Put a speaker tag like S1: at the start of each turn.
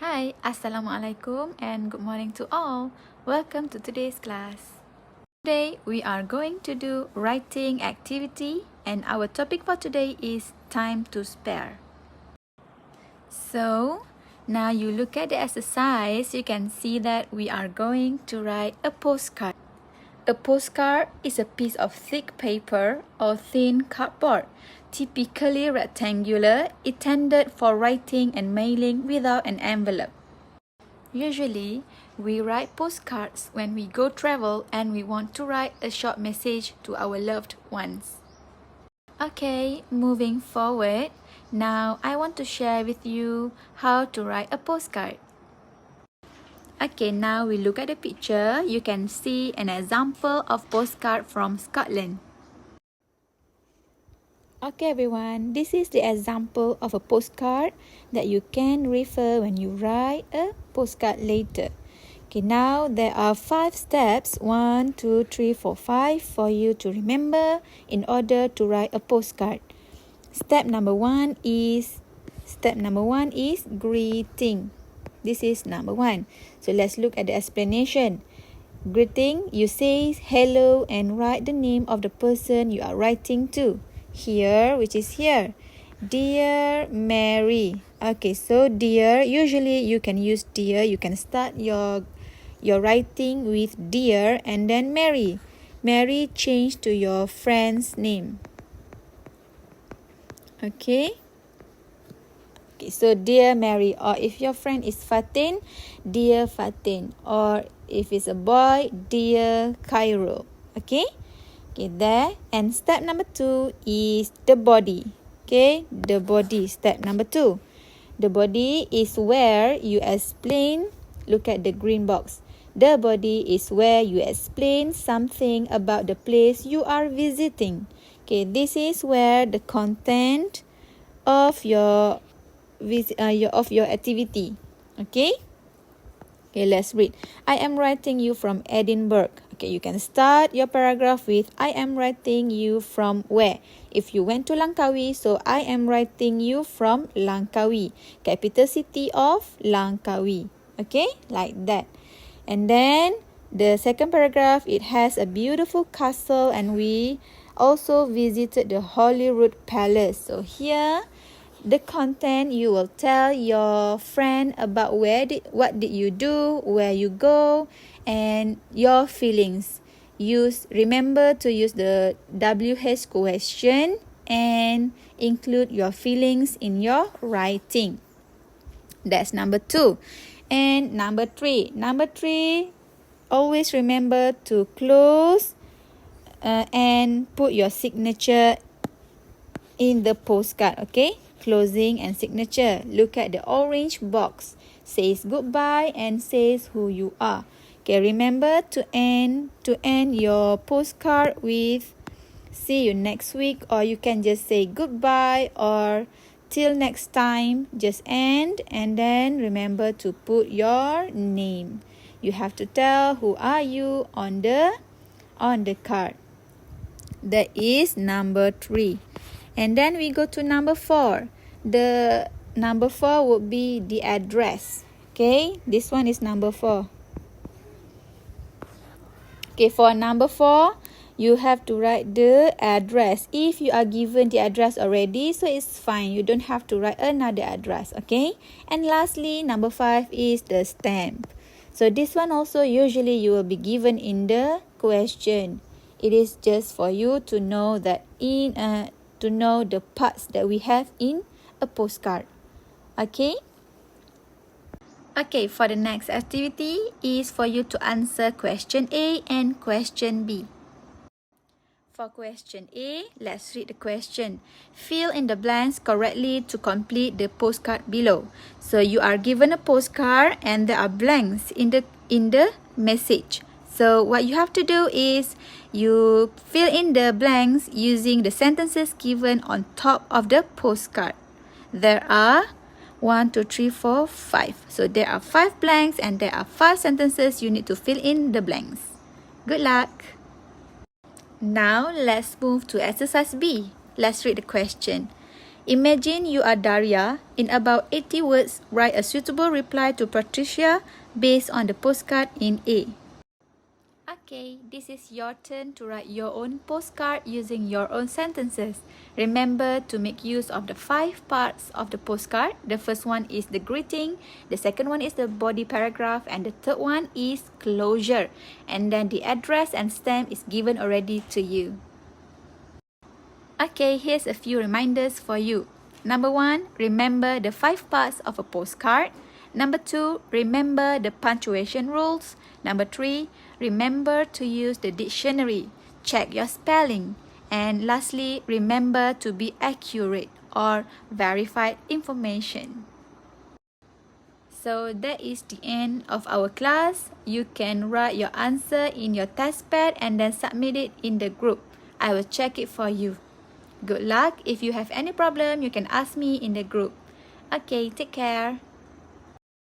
S1: Hi, Assalamualaikum and good morning to all. Welcome to today's class. Today we are going to do writing activity and our topic for today is time to spare. So, now you look at the exercise, you can see that we are going to write a postcard. A postcard is a piece of thick paper or thin cardboard, typically rectangular, intended for writing and mailing without an envelope. Usually, we write postcards when we go travel and we want to write a short message to our loved ones. Okay, moving forward, now I want to share with you how to write a postcard. Okay, now we look at the picture. You can see an example of postcard from Scotland. Okay everyone, this is the example of a postcard that you can refer when you write a postcard later. Okay, now there are 5 steps, 1, 2, 3, 4, 5 for you to remember in order to write a postcard. Step number 1 is greeting. This is number 1. So let's look at the explanation. Greeting, you say hello and write the name of the person you are writing to. Here, which is here. Dear Mary. Okay, so dear, usually you can use dear. You can start your writing with dear and then Mary. Mary change to your friend's name. Okay. Okay, so dear Mary, or if your friend is Fatin, dear Fatin, or if it's a boy, dear Cairo. Okay, there. And step number 2 is the body. Okay, the body, step number 2. The body is where you explain, look at the green box. The body is where you explain something about the place you are visiting. Okay, this is where the content of your activity. Okay, let's read. I am writing you from Edinburgh. Okay, you can start your paragraph with I am writing you from where. If you went to Langkawi, so I am writing you from Langkawi, capital city of Langkawi. Okay, like that. And then the second paragraph, it has a beautiful castle and we also visited the Holyrood Palace. So here the content, you will tell your friend about what did you do, where you go, and your feelings. Remember to use the WH question and include your feelings in your writing. That's number 2. And number 3. Always remember to close and put your signature in the postcard. Okay, closing and signature. Look at the orange box. Says goodbye and says who you are. Okay, remember to end your postcard with see you next week, or you can just say goodbye or till next time. Just end and then remember to put your name. You have to tell who are you on the card. That is number 3. And then we go to number 4. The number 4 would be the address. Okay, this one is number 4. Okay, for number 4, you have to write the address. If you are given the address already, so it's fine. You don't have to write another address. Okay, and lastly, number 5 is the stamp. So this one also usually you will be given in the question. It is just for you to know that to know the parts that we have in a postcard. Okay, for the next activity is for you to answer question A and question B. For question A, let's read the question. Fill in the blanks correctly to complete the postcard below. So you are given a postcard and there are blanks in the message. So what you have to do is you fill in the blanks using the sentences given on top of the postcard. There are 1, 2, 3, 4, 5. So there are 5 blanks and there are 5 sentences you need to fill in the blanks. Good luck. Now let's move to exercise B. Let's read the question. Imagine you are Daria. In about 80 words, write a suitable reply to Patricia based on the postcard in A. Okay, this is your turn to write your own postcard using your own sentences. Remember to make use of the 5 parts of the postcard. The first one is the greeting, the second one is the body paragraph, and the third one is closure. And then the address and stamp is given already to you. Okay, here's a few reminders for you. Number 1, remember the 5 parts of a postcard. Number 2, remember the punctuation rules. Number 3, remember to use the dictionary. Check your spelling. And lastly, remember to be accurate or verified information. So that is the end of our class. You can write your answer in your test pad and then submit it in the group. I will check it for you. Good luck. If you have any problem, you can ask me in the group. Okay, take care.